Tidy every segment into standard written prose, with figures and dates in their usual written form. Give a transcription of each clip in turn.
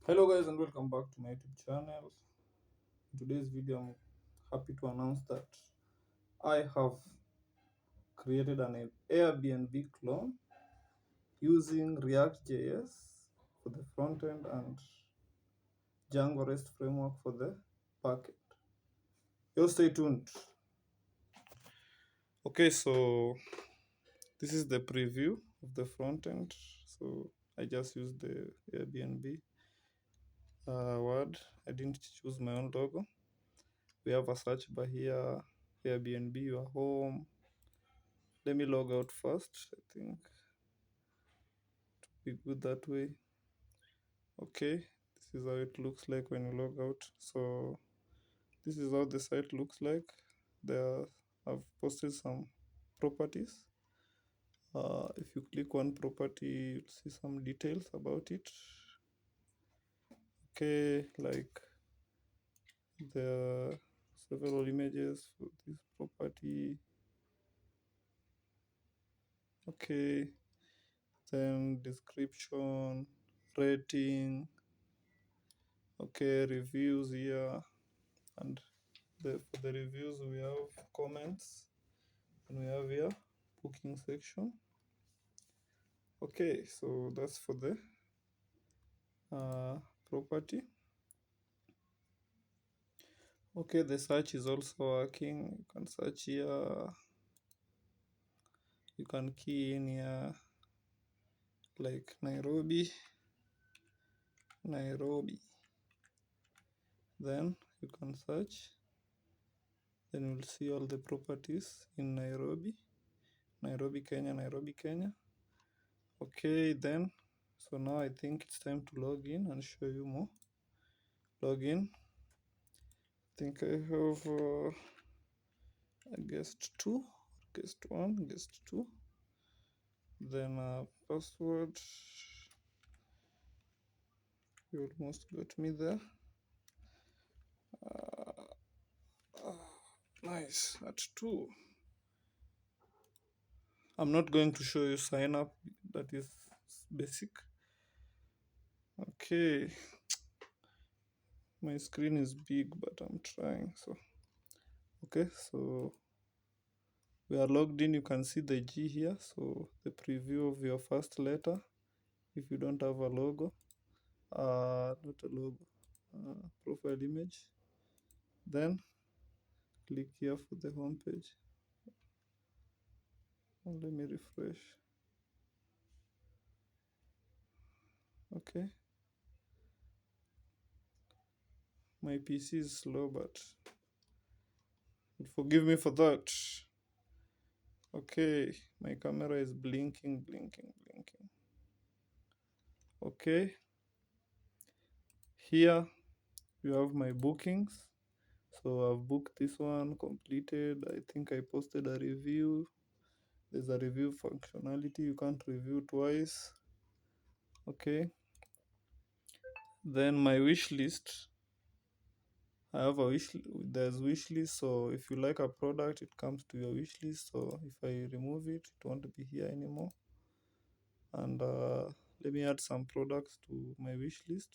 Hello guys and welcome back to my YouTube channel. In today's video I'm happy to announce that I have created an Airbnb clone using React.js for the front end and Django REST framework for the backend. You stay tuned. Okay, so this is the preview of the front end. So I just used the Airbnb word. I didn't choose my own logo. We have a search bar here, Airbnb, your home. Let me log out first. I think be good that way. Okay, this is how it looks like when you log out. So this is how the site looks like. There, I've posted some properties. If you click one property, you'll see some details about it. Okay, like there are several images for this property. Okay, then description, rating. Okay, reviews here, and for the reviews we have comments, and we have here booking section. Okay, so that's for the property. Okay, the search is also working. You can search here, you can key in here like Nairobi, then you can search, then you'll see all the properties in Nairobi, Kenya. Okay, then so now I think it's time to log in and show you more. Log in. I think I have a guest 2, guest 1, guest 2, then password. You almost got me there. Nice, at 2. I'm not going to show you sign up, that is basic. Okay, my screen is big but I'm trying. So okay, so we are logged in. You can see the G here, so the preview of your first letter if you don't have a logo, not a logo, profile image. Then click here for the home page. Let me refresh. Okay, my PC is slow, but forgive me for that. Okay, my camera is blinking. Okay, here you have my bookings. So I've booked this one, completed. I think I posted a review. There's a review functionality, you can't review twice. Okay, then my wish list. I have a there's wish list. So if you like a product, it comes to your wish list. So if I remove it, it won't be here anymore. And let me add some products to my wish list.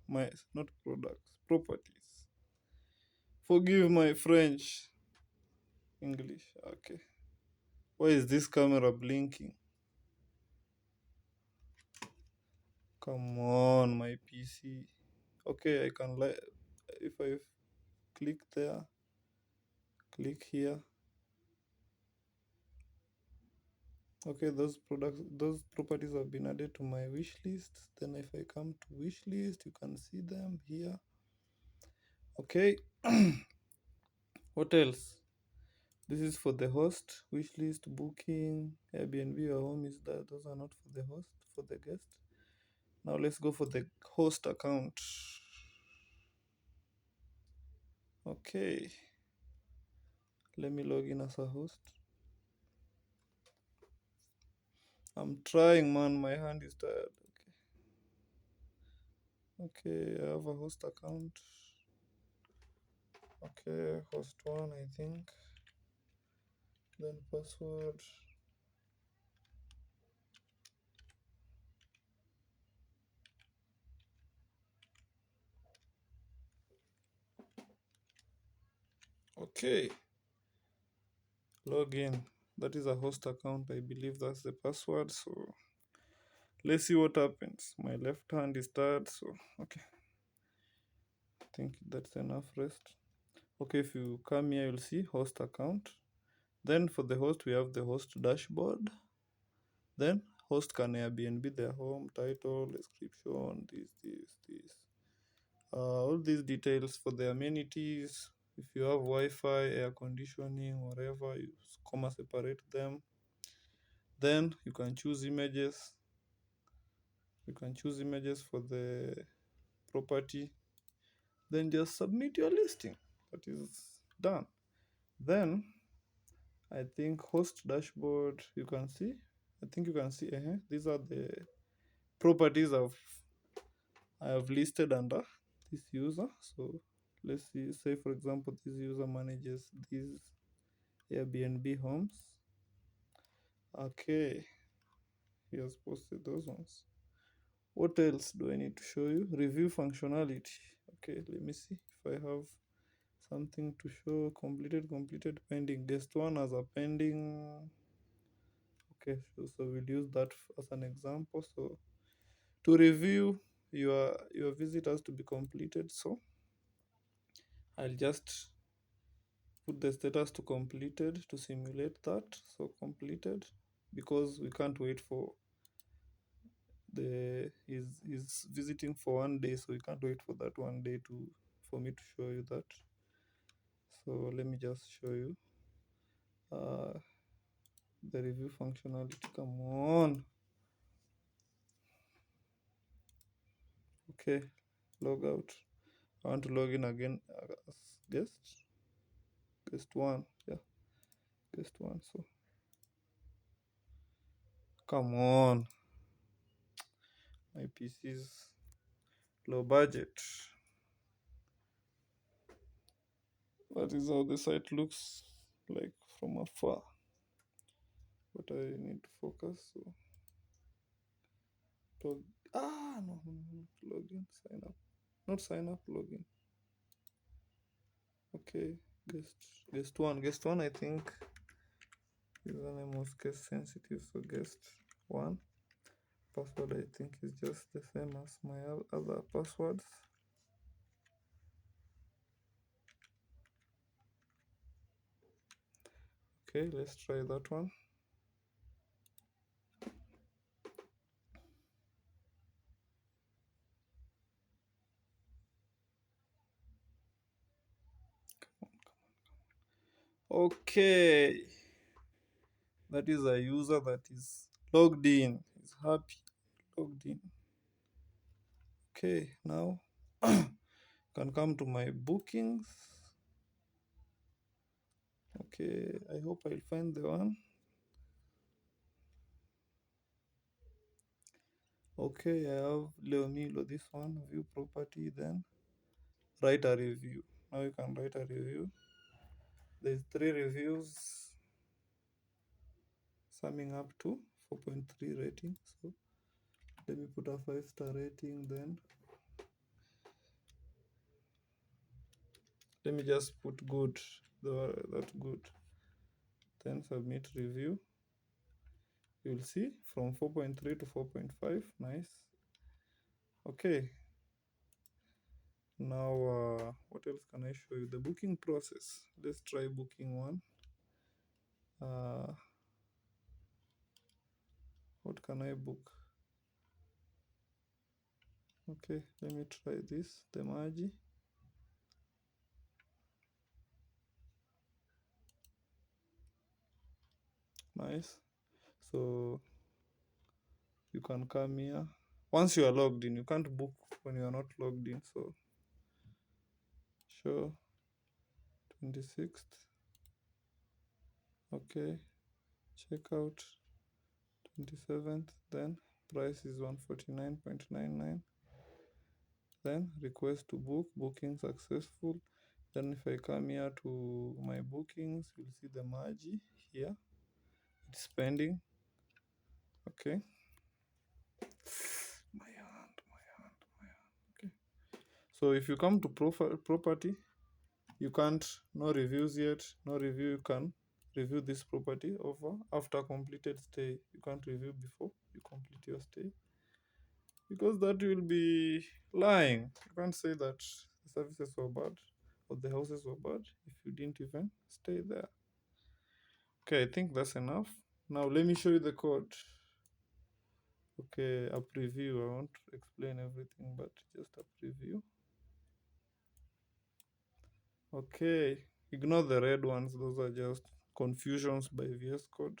My not products, properties. Forgive my French, English. Okay. Why is this camera blinking? Come on, my PC. Okay, I can if I click there, click here. Okay, those properties have been added to my wish list. Then if I come to wish list, you can see them here. Okay. What else? This is for the host, wish list, booking, Airbnb, your home is that. Those are not for the host, for the guest. Now let's go for the host account. Okay. Let me log in as a host. I'm trying, man. My hand is tired. Okay, I have a host account. Okay, host 1, I think. Then password. Okay, log in. That is a host account. I believe that's the password. So let's see what happens. My left hand is tired. So, okay, I think that's enough rest. Okay, if you come here, you'll see host account. Then for the host, we have the host dashboard. Then host can Airbnb their home, title, description, this. All these details for the amenities. If you have Wi-Fi, air conditioning, whatever, you comma separate them. Then you can choose images. You can choose images for the property. Then just submit your listing. That is done. Then I think host dashboard. You can see. I think you can see. These are the properties I have listed under this user. So let's see. Say for example, this user manages these Airbnb homes. Okay, he has posted those ones. What else do I need to show you? Review functionality. Okay, let me see if I have something to show. Completed, pending. Guest one as a pending. Okay, so we'll use that as an example. So to review your visit has to be completed. So I'll just put the status to completed to simulate that. So completed, because we can't wait for the he's visiting for 1 day, so we can't wait for that 1 day to for me to show you that. So let me just show you uh the review functionality. Come on. Okay, log out. I want to log in again as guest one. Yeah, guest one. So come on, my PC is low budget. That is how the site looks like from afar. But I need to focus. So log. No. Login. Sign up. Not sign up. Login. Okay. Guest one. Guest one. I think username was case sensitive. So guest one. Password I think is just the same as my other passwords. Okay, let's try that one. Okay, that is a user that is logged in. Is happy. Logged in. Okay, now can come to my bookings. Okay, I hope I'll find the one. Okay, I have Leomilo, this one, view property, then write a review. Now you can write a review. There's 3 reviews summing up to 4.3 rating. So let me put a 5-star rating, then let me just put good, that's good. Then submit review. You'll see from 4.3 to 4.5. Nice. Okay. Now, what else can I show you? The booking process. Let's try booking one. What can I book? Okay, let me try this. The Magi. Nice. So you can come here. Once you are logged in, you can't book when you are not logged in. So show 26th. Okay. Checkout 27th. Then price is 149.99. Then request to book. Booking successful. Then if I come here to my bookings, you'll see the Magi here. It's pending. Okay. My hand. Okay. So if you come to profile property, You can't, no reviews yet, no review. You can review this property over after completed stay. You can't review before you complete your stay because that will be lying. You can't say that the services were bad or the houses were bad if you didn't even stay there. Okay, I think that's enough. Now let me show you the code. Okay, a preview. I won't explain everything, but just a preview. Okay, ignore the red ones. Those are just confusions by VS Code.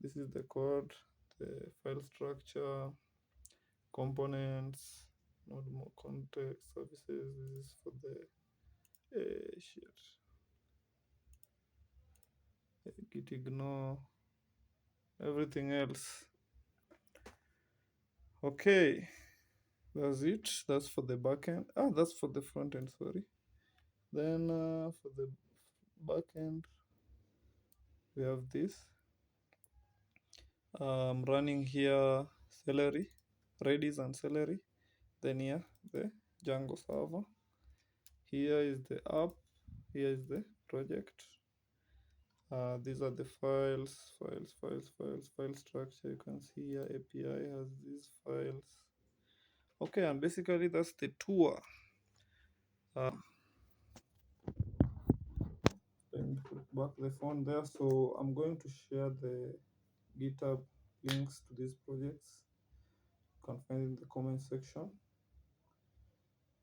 This is the code, the file structure, components, not more context services. This is for the shit. Git ignore everything else. Okay, that's it. That's for the backend. That's for the front end. Sorry. Then for the backend, we have this. Running here Celery, Redis and Celery. Then here the Django server. Here is the app. Here is the project. These are the file structure. You can see here API has these files. Okay, and basically that's the tour. Let me put back the phone there. So I'm going to share the GitHub links to these projects. You can find in the comment section.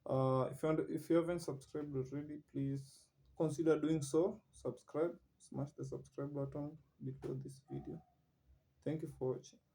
If you haven't subscribed already, please consider doing so. Subscribe, smash the subscribe button below this video. Thank you for watching.